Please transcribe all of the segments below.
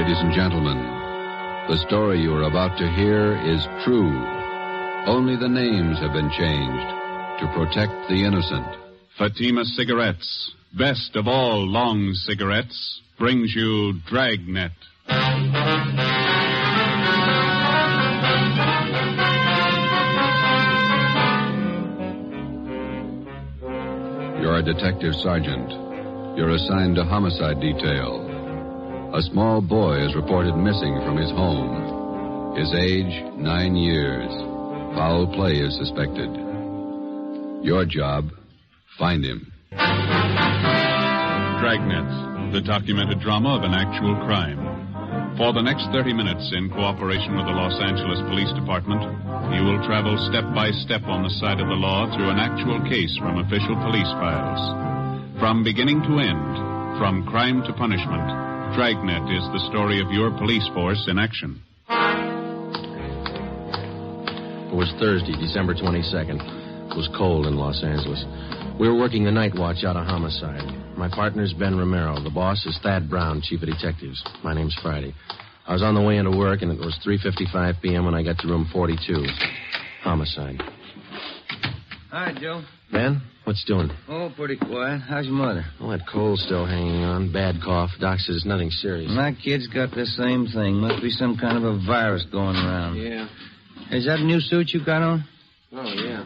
ladies and gentlemen. The story you are about to hear is true. Only the names have been changed to protect the innocent. Fatima Cigarettes, best of all long cigarettes, brings you Dragnet. You're a detective sergeant. You're assigned to homicide detail. A small boy is reported missing from his home. His age, 9 years. Foul play is suspected. Your job, find him. Dragnet, the documented drama of an actual crime. For the next 30 minutes, in cooperation with the Los Angeles Police Department, you will travel step by step on the side of the law through an actual case from official police files. From beginning to end, from crime to punishment, Dragnet is the story of your police force in action. It was Thursday, December 22nd. It was cold in Los Angeles. We were working the night watch out of homicide. My partner's Ben Romero. The boss is Thad Brown, chief of detectives. My name's Friday. I was on the way into work, and it was 3:55 p.m. when I got to room 42. Homicide. Hi, Joe. Ben, what's doing? Oh, pretty quiet. How's your mother? Well, that cold's still hanging on. Bad cough. Doc says nothing serious. My kid's got the same thing. Must be some kind of a virus going around. Yeah. Is that a new suit you got on? Oh, yeah.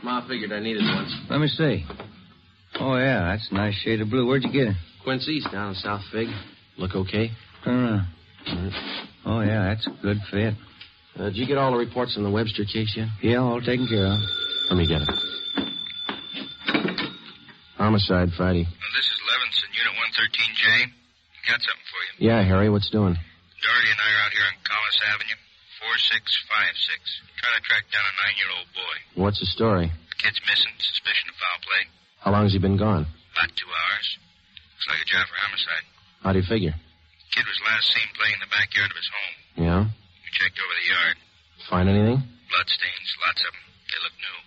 Ma figured I needed one. Let me see. Oh, yeah, that's a nice shade of blue. Where'd you get it? Quincy's down in South Fig. Look okay? Turn around. Right. Oh, yeah, that's a good fit. Did you get all the reports on the Webster case yet? Yeah, all taken care of. Let me get it. Homicide, Friday. Well, this is Levinson, Unit 113J. Got something for you. Yeah, Harry, what's doing? Doherty and I are out here on Collis Avenue, 4656. Trying to track down a 9-year-old boy. What's the story? The kid's missing. Suspicion of foul play. How long has he been gone? About 2 hours. Looks like a job for homicide. How do you figure? Kid was last seen playing in the backyard of his home. Yeah? We checked over the yard. Find anything? Bloodstains, lots of them. They look new.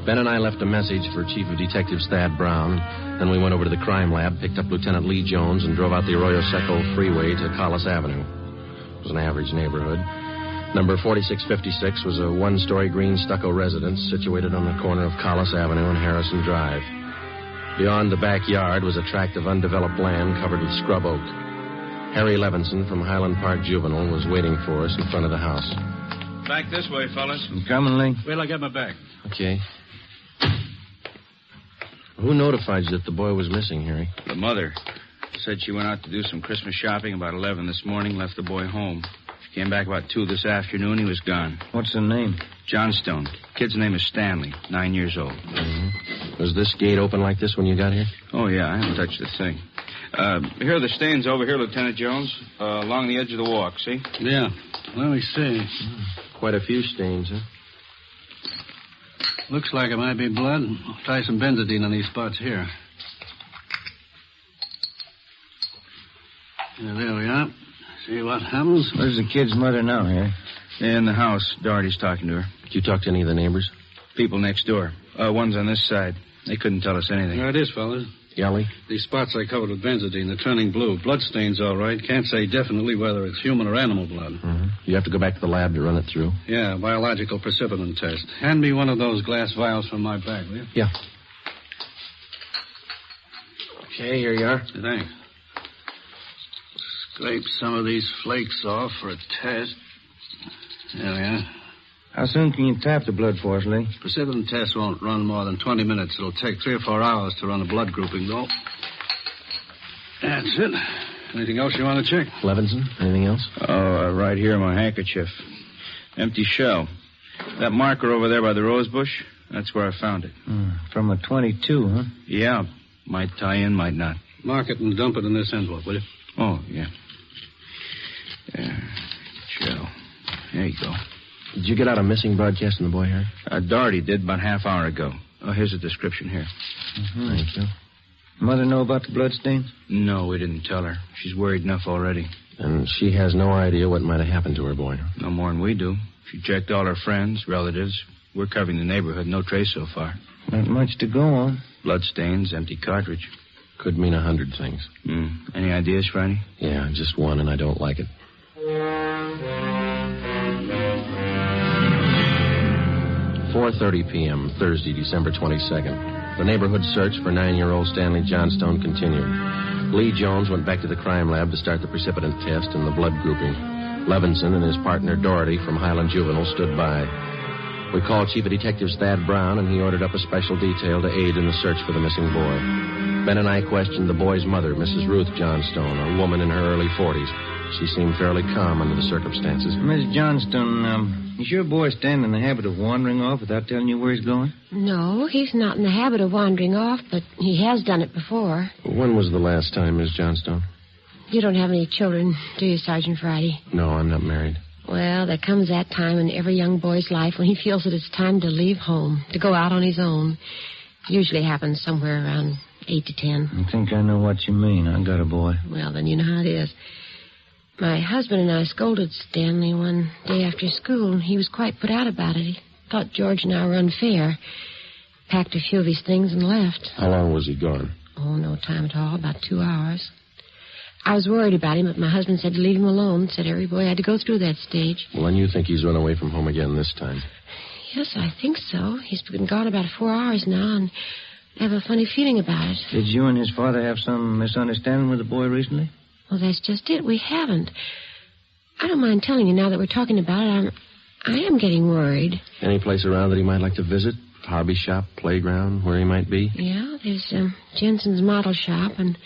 Ben and I left a message for Chief of Detectives Thad Brown. Then we went over to the crime lab, picked up Lieutenant Lee Jones, and drove out the Arroyo Seco freeway to Collis Avenue. It was an average neighborhood. Number 4656 was a one-story green stucco residence situated on the corner of Collis Avenue and Harrison Drive. Beyond the backyard was a tract of undeveloped land covered with scrub oak. Harry Levinson from Highland Park Juvenile was waiting for us in front of the house. Back this way, fellas. I'm coming, Lee. Wait till I get my bag. Okay. Who notified you that the boy was missing, Harry? The mother said she went out to do some Christmas shopping about 11 this morning, left the boy home. She came back about 2 this afternoon. He was gone. What's the name? Johnstone. Kid's name is Stanley, 9 years old. Mm-hmm. Was this gate open like this when you got here? Oh, yeah, I haven't touched the thing. Here are the stains over here, Lieutenant Jones, along the edge of the walk, see? Yeah. Let me see. Quite a few stains, huh? Looks like it might be blood. I'll try some benzodine on these spots here. Yeah, there we are. See what happens? Where's the kid's mother now, Harry? In the house. Doherty's talking to her. Did you talk to any of the neighbors? People next door. One's on this side. They couldn't tell us anything. There it is, fellas. Yelly? These spots I covered with benzodine, they're turning blue. Bloodstains, all right. Can't say definitely whether it's human or animal blood. Mm-hmm. You have to go back to the lab to run it through? Yeah, biological precipitin test. Hand me one of those glass vials from my bag, will you? Yeah. Okay, here you are. Thanks. Scrape some of these flakes off for a test. There we are. How soon can you tap the blood for us, Lee? Precipitin test won't run more than 20 minutes. It'll take 3 or 4 hours to run a blood grouping, though. That's it. Anything else you want to check? Levinson, anything else? Oh, right here, my handkerchief. Empty shell. That marker over there by the rose bush, that's where I found it. From a 22, huh? Yeah. Might tie in, might not. Mark it and dump it in this envelope, will you? Oh, yeah. Shell. There you go. Did you get out a missing broadcast on the boy, Harry? Doherty did about half hour ago. Oh, here's a description here. Mm-hmm. Thank you. Mother know about the bloodstains? No, we didn't tell her. She's worried enough already. And she has no idea what might have happened to her boy? No more than we do. She checked all her friends, relatives. We're covering the neighborhood. No trace so far. Not much to go on. Bloodstains, empty cartridge. Could mean 100 things. Any ideas, Friday? Yeah, just one, and I don't like it. 4:30 p.m., Thursday, December 22nd. The neighborhood search for 9-year-old Stanley Johnstone continued. Lee Jones went back to the crime lab to start the precipitant test and the blood grouping. Levinson and his partner Doherty from Highland Juvenile stood by. We called Chief of Detectives Thad Brown, and he ordered up a special detail to aid in the search for the missing boy. Ben and I questioned the boy's mother, Mrs. Ruth Johnstone, a woman in her early 40s. She seemed fairly calm under the circumstances. Miss Johnstone, is your boy Stan in the habit of wandering off without telling you where he's going? No, he's not in the habit of wandering off, but he has done it before. When was the last time, Miss Johnstone? You don't have any children, do you, Sergeant Friday? No, I'm not married. Well, there comes that time in every young boy's life when he feels that it's time to leave home, to go out on his own. It usually happens somewhere around 8 to 10. I think I know what you mean. I got a boy. Well, then you know how it is. My husband and I scolded Stanley one day after school, and he was quite put out about it. He thought George and I were unfair. Packed a few of his things and left. How long was he gone? Oh, no time at all, about 2 hours. I was worried about him, but my husband said to leave him alone. Said every boy had to go through that stage. Well, then you think he's run away from home again this time? Yes, I think so. He's been gone about 4 hours now, and I have a funny feeling about it. Did you and his father have some misunderstanding with the boy recently? Well, that's just it. We haven't. I don't mind telling you now that we're talking about it. I am getting worried. Any place around that he might like to visit? Hobby shop, playground, where he might be? Yeah, there's Jensen's model shop and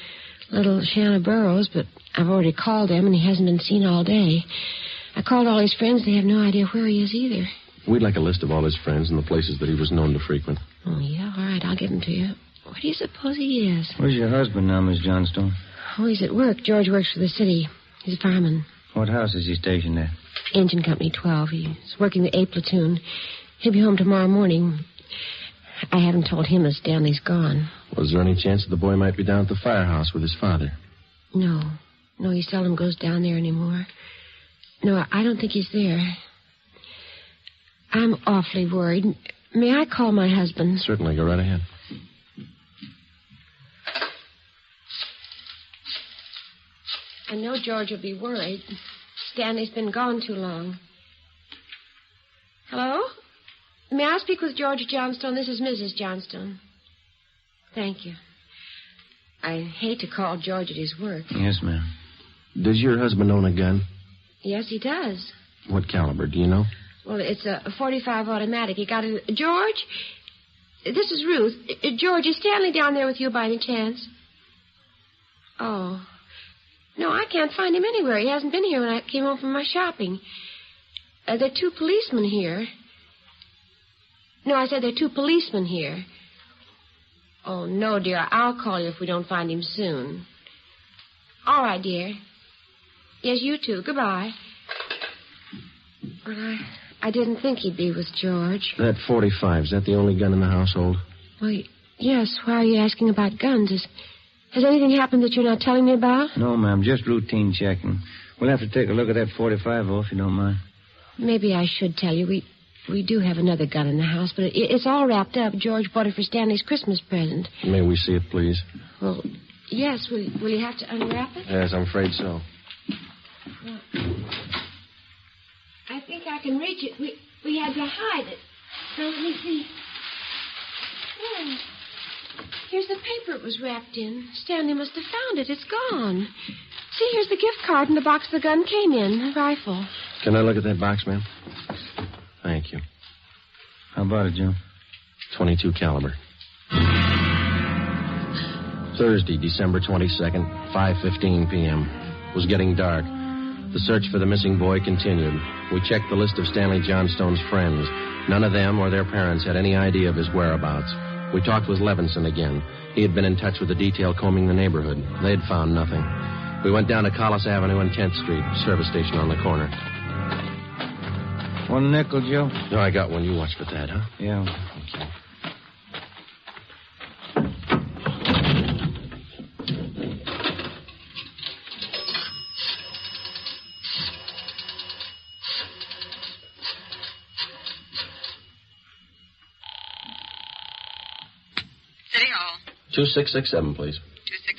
little Shanna Burroughs, but I've already called them, and he hasn't been seen all day. I called all his friends. They have no idea where he is either. We'd like a list of all his friends and the places that he was known to frequent. Oh, yeah? All right, I'll give them to you. Where do you suppose he is? Where's your husband now, Miss Johnstone? Oh, he's at work. George works for the city. He's a fireman. What house is he stationed at? Engine Company 12. He's working the A platoon. He'll be home tomorrow morning. I haven't told him that Stanley's gone. Was there any chance that the boy might be down at the firehouse with his father? No. No, he seldom goes down there anymore. No, I don't think he's there. I'm awfully worried. May I call my husband? Certainly. Go right ahead. I know George will be worried. Stanley's been gone too long. Hello? May I speak with George Johnstone? This is Mrs. Johnstone. Thank you. I hate to call George at his work. Yes, ma'am. Does your husband own a gun? Yes, he does. What caliber, do you know? Well, it's a .45 automatic. He got it. George? This is Ruth. George, is Stanley down there with you by any chance? Oh. No, I can't find him anywhere. He hasn't been here when I came home from my shopping. There are 2 policemen here. No, I said there are 2 policemen here. Oh, no, dear. I'll call you if we don't find him soon. All right, dear. Yes, you too. Goodbye. Well, I didn't think he'd be with George. That .45, is that the only gun in the household? Well, yes. Why are you asking about guns? Has anything happened that you're not telling me about? No, ma'am. Just routine checking. We'll have to take a look at that .45, though, if you don't mind. Maybe I should tell you. We do have another gun in the house, but it's all wrapped up. George bought it for Stanley's Christmas present. May we see it, please? Well, yes. Will you have to unwrap it? Yes, I'm afraid so. Well, I think I can reach it. We had to hide it. Now, let me see. Oh, here's the paper it was wrapped in. Stanley must have found it. It's gone. See, here's the gift card and the box the gun came in, the rifle. Can I look at that box, ma'am? Thank you. How about it, Joe? .22 caliber. Thursday, December 22nd, 5:15 p.m. It was getting dark. The search for the missing boy continued. We checked the list of Stanley Johnstone's friends. None of them or their parents had any idea of his whereabouts. We talked with Levinson again. He had been in touch with the detail combing the neighborhood. They had found nothing. We went down to Collis Avenue and 10th Street, service station on the corner. 1 nickel, Joe? No, I got one. You watch for that, huh? Yeah. Okay. City Hall. 2667, please. 2667.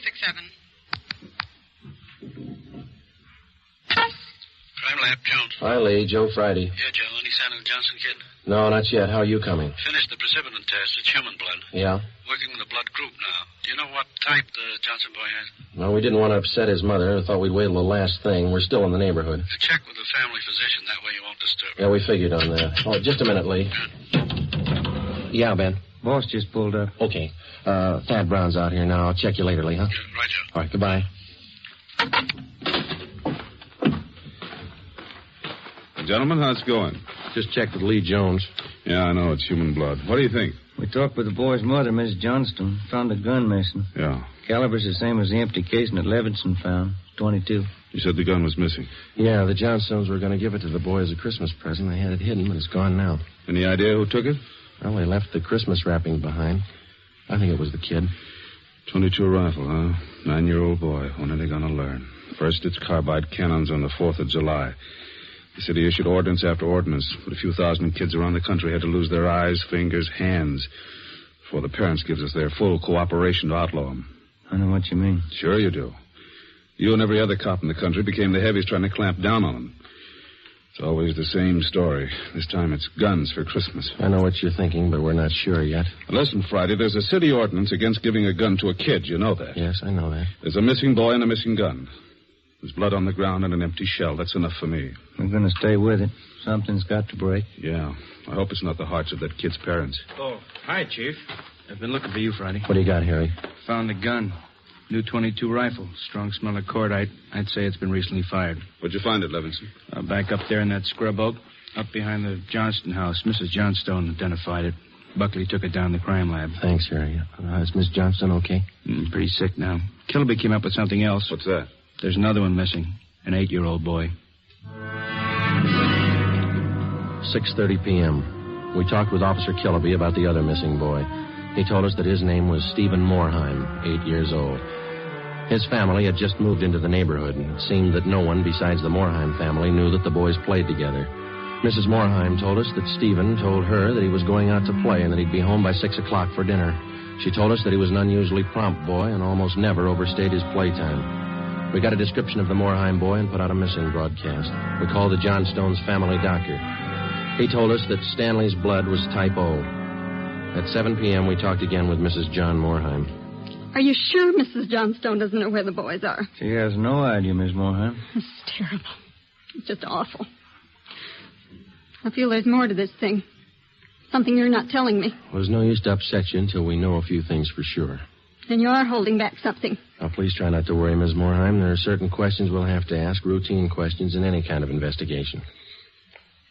Hi, Lee. Joe Friday. Yeah, Joe. Any sign of the Johnson kid? No, not yet. How are you coming? Finished the precipitin test. It's human blood. Yeah? Working with a blood group now. Do you know what type the Johnson boy has? Well, we didn't want to upset his mother. I thought we'd wait till the last thing. We're still in the neighborhood. Check with the family physician. That way you won't disturb Yeah, we figured on that. Oh, just a minute, Lee. Yeah, Ben. Boss just pulled up. Okay. Thad Brown's out here now. I'll check you later, Lee, huh? Yeah, right, Joe. All right, goodbye. Gentlemen, how's it going? Just checked with Lee Jones. Yeah, I know. It's human blood. What do you think? We talked with the boy's mother, Miss Johnston. Found a gun missing. Yeah. Caliber's the same as the empty casing that Levinson found. 22. You said the gun was missing. Yeah, the Johnstones were going to give it to the boy as a Christmas present. They had it hidden, but it's gone now. Any idea who took it? Well, they left the Christmas wrapping behind. I think it was the kid. 22 rifle, huh? 9-year-old boy. When are they going to learn? First, it's carbide cannons on the 4th of July. The city issued ordinance after ordinance, but a few thousand kids around the country had to lose their eyes, fingers, hands before the parents gives us their full cooperation to outlaw them. I know what you mean. Sure you do. You and every other cop in the country became the heavies trying to clamp down on them. It's always the same story. This time it's guns for Christmas. I know what you're thinking, but we're not sure yet. Listen, Friday, there's a city ordinance against giving a gun to a kid. You know that? Yes, I know that. There's a missing boy and a missing gun. There's blood on the ground and an empty shell. That's enough for me. We're going to stay with it. Something's got to break. Yeah. I hope it's not the hearts of that kid's parents. Oh, hi, Chief. I've been looking for you, Friday. What do you got, Harry? Found a gun. New 22 rifle. Strong smell of cordite. I'd say it's been recently fired. Where'd you find it, Levinson? Back up there in that scrub oak. Up behind the Johnston house. Mrs. Johnstone identified it. Buckley took it down the crime lab. Thanks, Harry. Is Miss Johnston okay? Pretty sick now. Kilby came up with something else. What's that? There's another one missing. An 8-year-old boy. 6:30 p.m. We talked with Officer Kilby about the other missing boy. He told us that his name was Stephen Moorheim, 8 years old. His family had just moved into the neighborhood, and it seemed that no one besides the Moorheim family knew that the boys played together. Mrs. Moorheim told us that Stephen told her that he was going out to play and that he'd be home by 6 o'clock for dinner. She told us that he was an unusually prompt boy and almost never overstayed his playtime. We got a description of the Moorheim boy and put out a missing broadcast. We called the Johnstones' family doctor. He told us that Stanley's blood was type O. At 7 p.m., we talked again with Mrs. John Moorheim. Are you sure Mrs. Johnstone doesn't know where the boys are? She has no idea, Miss Moorheim. This is terrible. It's just awful. I feel there's more to this thing. Something you're not telling me. Well, there's no use to upset you until we know a few things for sure. Then you are holding back something. Now, please try not to worry, Ms. Moorheim. There are certain questions we'll have to ask, routine questions in any kind of investigation.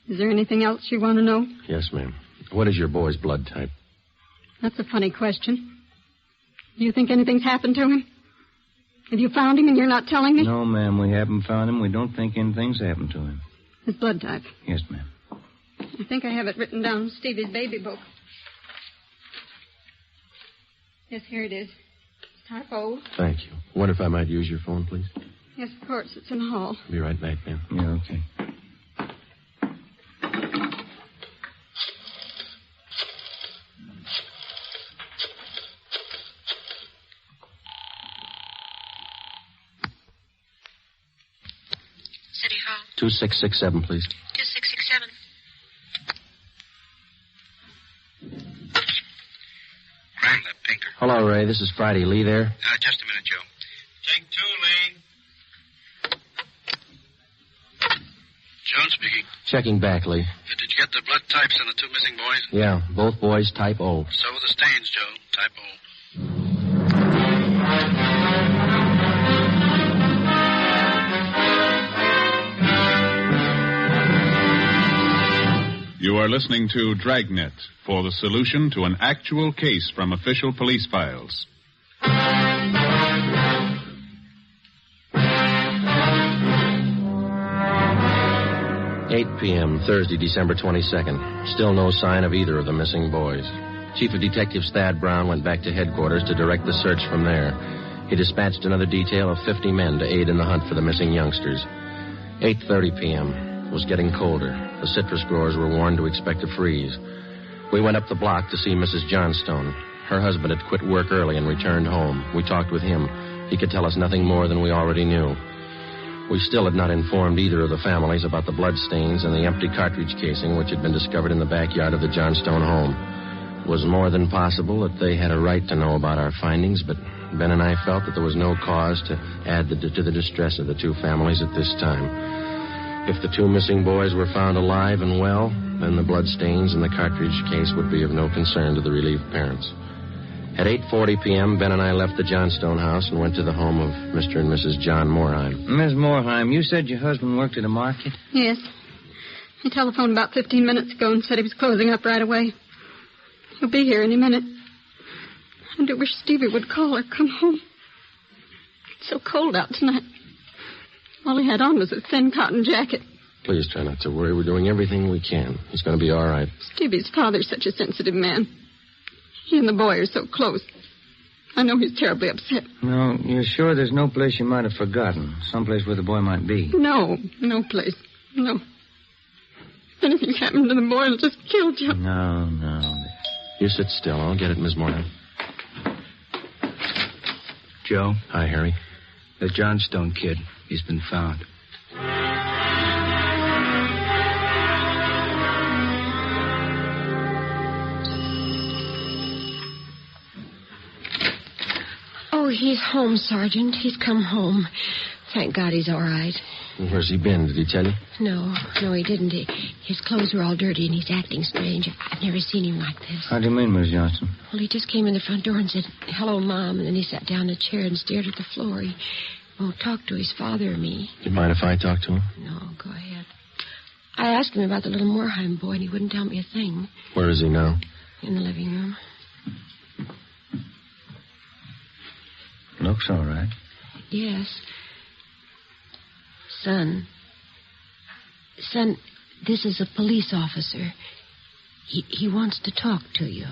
Is there anything else you want to know? Yes, ma'am. What is your boy's blood type? That's a funny question. Do you think anything's happened to him? Have you found him and you're not telling me? No, ma'am, we haven't found him. We don't think anything's happened to him. His blood type. Yes, ma'am. I think I have it written down in Stevie's baby book. Yes, here it is. Type O. Thank you. Wonder if I might use your phone, please? Yes, of course. It's in the hall. Be right back, ma'am. Yeah, okay. City Hall. 2667, please. 2667. Crime lab, Pinker. Hello, Ray. This is Friday. Lee there? Just a minute, Joe. Take 2, Lee. Jones speaking. Checking back, Lee. Did you get the blood types on the 2 missing boys? Yeah, both boys type O. So were the stains, Joe. Type O. You are listening to Dragnet for the solution to an actual case from official police files. 8 p.m., Thursday, December 22nd. Still no sign of either of the missing boys. Chief of Detectives Thad Brown went back to headquarters to direct the search from there. He dispatched another detail of 50 men to aid in the hunt for the missing youngsters. 8:30 p.m. It was getting colder. The citrus growers were warned to expect a freeze. We went up the block to see Mrs. Johnstone. Her husband had quit work early and returned home. We talked with him. He could tell us nothing more than we already knew. We still had not informed either of the families about the bloodstains and the empty cartridge casing which had been discovered in the backyard of the Johnstone home. It was more than possible that they had a right to know about our findings, but Ben and I felt that there was no cause to add to the distress of the two families at this time. If the two missing boys were found alive and well, then the bloodstains in the cartridge case would be of no concern to the relieved parents. At 8:40 p.m., Ben and I left the Johnstone house and went to the home of Mr. and Mrs. John Moorheim. Miss Moorheim, you said your husband worked at a market? Yes. He telephoned about 15 minutes ago and said he was closing up right away. He'll be here any minute. I do wish Stevie would call or come home. It's so cold out tonight. All he had on was a thin cotton jacket. Please try not to worry. We're doing everything we can. He's going to be all right. Stevie's father's such a sensitive man. He and the boy are so close. I know he's terribly upset. No, you're sure there's no place you might have forgotten? Someplace where the boy might be? No place. No. If anything happened to the boy, it'll just kill John. No. You sit still. I'll get it, Miss Moorheim. Joe? Hi, Harry. The Johnstone kid. He's been found. Oh, he's home, Sergeant. He's come home. Thank God he's all right. Where's he been? Did he tell you? No, he didn't. His clothes were all dirty, and he's acting strange. I've never seen him like this. How do you mean, Miss Johnston? Well, he just came in the front door and said, "Hello, Mom," and then he sat down in a chair and stared at the floor. He won't talk to his father or me. Do you mind if I talk to him? No, go ahead. I asked him about the little Moorheim boy, and he wouldn't tell me a thing. Where is he now? In the living room. Looks all right. Yes. Son, this is a police officer. He wants to talk to you.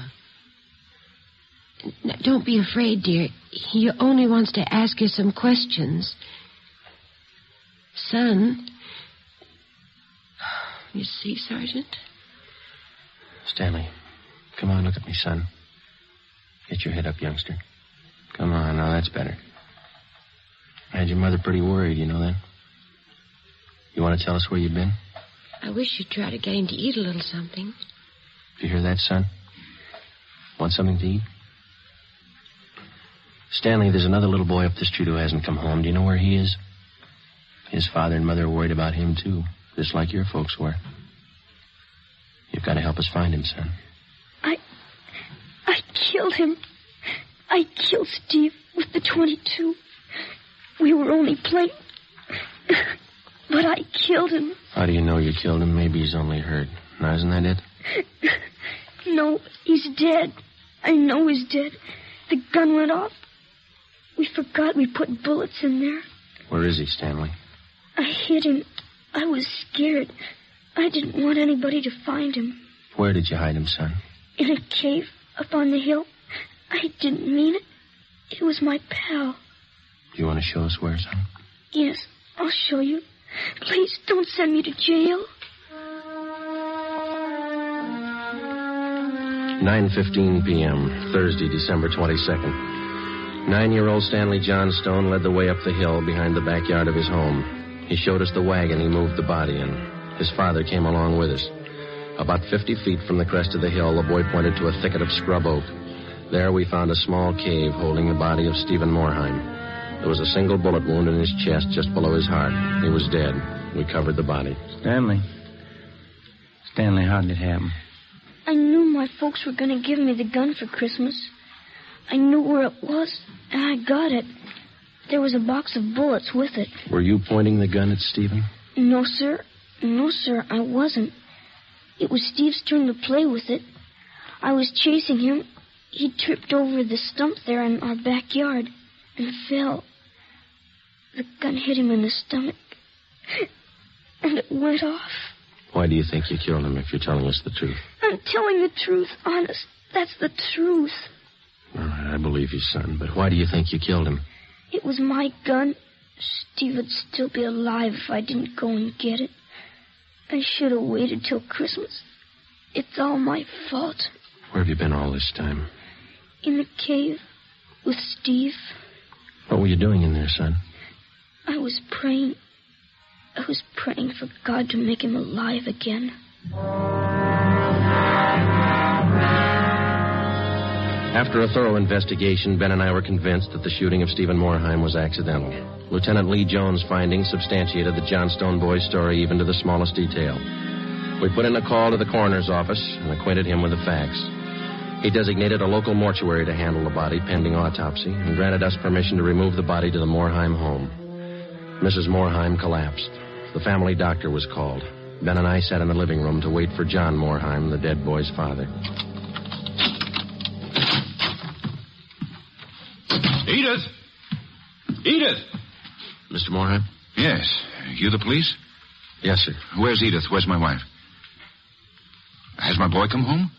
Now, don't be afraid, dear. He only wants to ask you some questions. Son. You see, Sergeant? Stanley, come on, look at me, son. Get your head up, youngster. Come on, now that's better. I had your mother pretty worried, you know that? You want to tell us where you've been? I wish you'd try to get him to eat a little something. Do you hear that, son? Want something to eat? Stanley, there's another little boy up the street who hasn't come home. Do you know where he is? His father and mother are worried about him, too, just like your folks were. You've got to help us find him, son. I killed him. I killed Steve with the .22. We were only playing. But I killed him. How do you know you killed him? Maybe he's only hurt. Now, isn't that it? No, he's dead. I know he's dead. The gun went off. We forgot we put bullets in there. Where is he, Stanley? I hid him. I was scared. I didn't want anybody to find him. Where did you hide him, son? In a cave up on the hill. I didn't mean it. It was my pal. Do you want to show us where, son? Yes, I'll show you. Please don't send me to jail. 9:15 p.m., Thursday, December 22nd. 9-year-old Stanley Johnstone led the way up the hill behind the backyard of his home. He showed us the wagon he moved the body in. His father came along with us. About 50 feet from the crest of the hill, the boy pointed to a thicket of scrub oak. There we found a small cave holding the body of Stephen Moorheim. There was a single bullet wound in his chest just below his heart. He was dead. We covered the body. Stanley, how did it happen? I knew my folks were going to give me the gun for Christmas. I knew where it was, and I got it. There was a box of bullets with it. Were you pointing the gun at Stephen? No, sir. No, sir, I wasn't. It was Steve's turn to play with it. I was chasing him. He tripped over the stump there in our backyard and fell. The gun hit him in the stomach, and it went off. Why do you think you killed him if you're telling us the truth? I'm telling the truth, honest. That's the truth. All right, I believe you, son, but why do you think you killed him? It was my gun. Steve would still be alive if I didn't go and get it. I should have waited till Christmas. It's all my fault. Where have you been all this time? In the cave with Steve. What were you doing in there, son? I was praying. I was praying for God to make him alive again. After a thorough investigation, Ben and I were convinced that the shooting of Stephen Morheim was accidental. Lieutenant Lee Jones' findings substantiated the Johnstone boy's story even to the smallest detail. We put in a call to the coroner's office and acquainted him with the facts. He designated a local mortuary to handle the body pending autopsy and granted us permission to remove the body to the Morheim home. Mrs. Morheim collapsed. The family doctor was called. Ben and I sat in the living room to wait for John Morheim, the dead boy's father. Edith! Edith! Mr. Morheim? Yes. You the police? Yes, sir. Where's Edith? Where's my wife? Has my boy come home?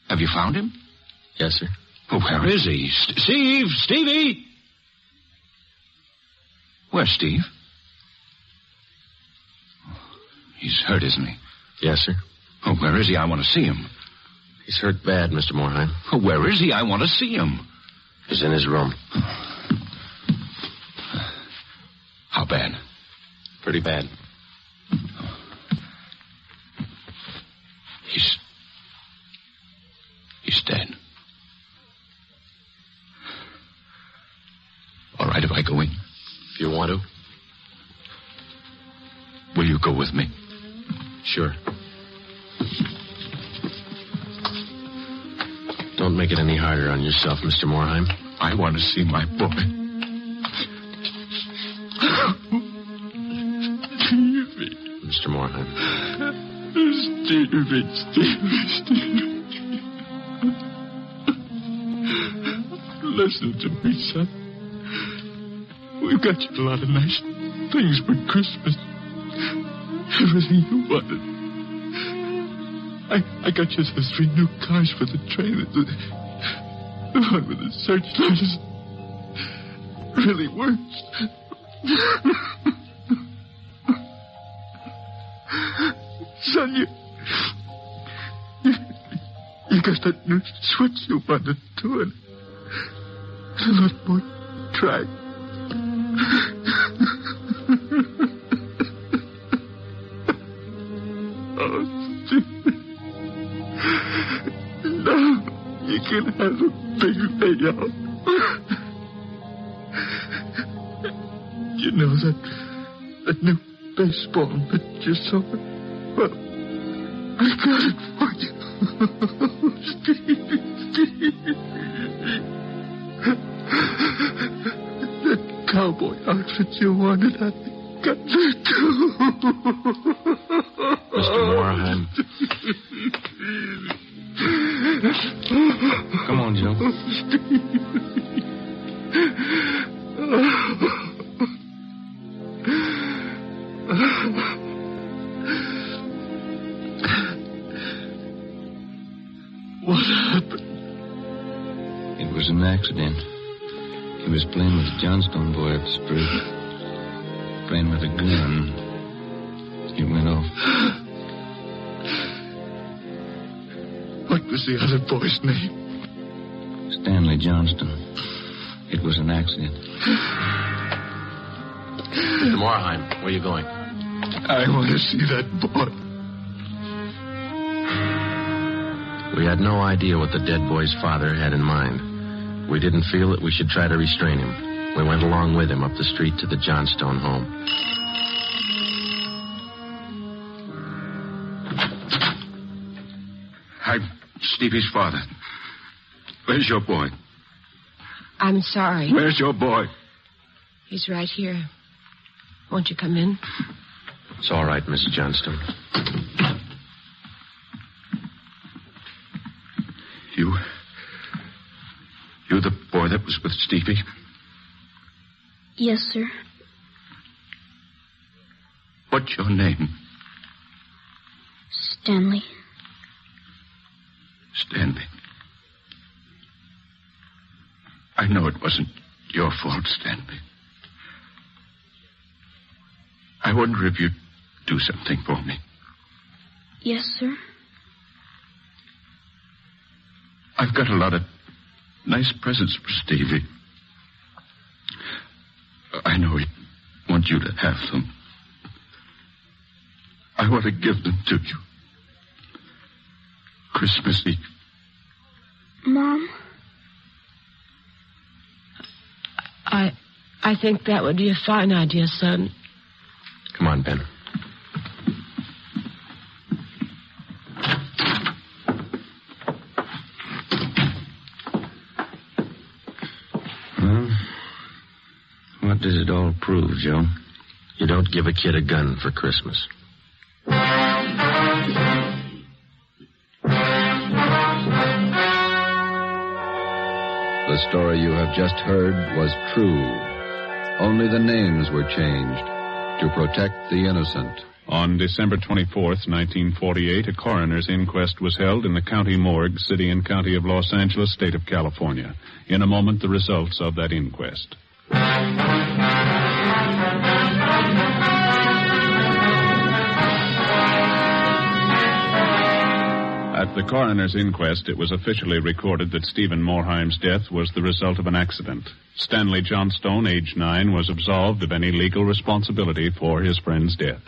Have you found him? Yes, sir. Oh, where is he? Steve! Stevie! Where's Steve? He's hurt, isn't he? Yes, sir. Oh, where is he? I want to see him. He's hurt bad, Mr. Morheim. Oh, where is he? I want to see him. He's in his room. How bad? Pretty bad. He's dead. All right, if I go in. If you want to. Will you go with me? Sure. Don't make it any harder on yourself, Mr. Morheim. I want to see my boy. Stevie. Mr. Morheim. Stevie. Listen to me, son. We've got you a lot of nice things for Christmas. Everything you wanted. I got you those 3 new cars for the train. The one with the searchlight really works. Son, you got that new switch you wanted to, and a lot more track. Oh, Steve. Now you can have a big layout. You know that new baseball that you saw? Well, I got it for you. Steve. That cowboy outfit you wanted, I got that too. Mr. Morheim. Come on, Joe. What happened? It was an accident. He was playing with the Johnstone boy up the street. Playing with a gun. It went off. What was the other boy's name? Stanley Johnston. It was an accident. Mr. Morheim, where are you going? I want to see that boy. We had no idea what the dead boy's father had in mind. We didn't feel that we should try to restrain him. We went along with him up the street to the Johnstone home. I'm Stevie's father. Where's your boy? I'm sorry. Where's your boy? He's right here. Won't you come in? It's all right, Miss Johnstone. You the boy that was with Stevie? Yes, sir. What's your name? Stanley. Stanley. I know it wasn't your fault, Stanley. I wonder if you'd do something for me. Yes, sir. I've got a lot of nice presents for Stevie. I know he wants want you to have them. I want to give them to you. Christmas Eve. Mom? I think that would be a fine idea, son. Come on, Ben. Well, what does it all prove, Joe? You don't give a kid a gun for Christmas. The story you have just heard was true. Only the names were changed to protect the innocent. On December 24th, 1948, a coroner's inquest was held in the county morgue, city and county of Los Angeles, state of California. In a moment, the results of that inquest. At the coroner's inquest, it was officially recorded that Stephen Morheim's death was the result of an accident. Stanley Johnstone, age 9, was absolved of any legal responsibility for his friend's death.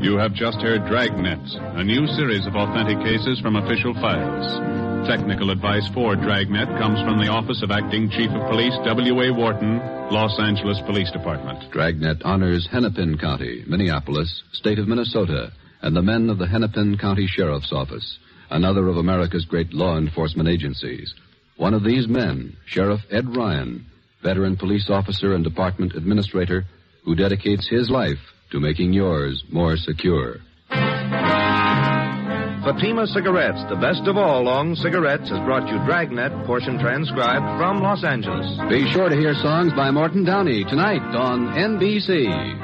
You have just heard Dragnet, a new series of authentic cases from official files. Technical advice for Dragnet comes from the Office of Acting Chief of Police W.A. Wharton, Los Angeles Police Department. Dragnet honors Hennepin County, Minneapolis, state of Minnesota, and the men of the Hennepin County Sheriff's Office, another of America's great law enforcement agencies. One of these men, Sheriff Ed Ryan, veteran police officer and department administrator, who dedicates his life to making yours more secure. Fatima Cigarettes, the best of all long cigarettes, has brought you Dragnet, portion transcribed from Los Angeles. Be sure to hear songs by Morton Downey tonight on NBC.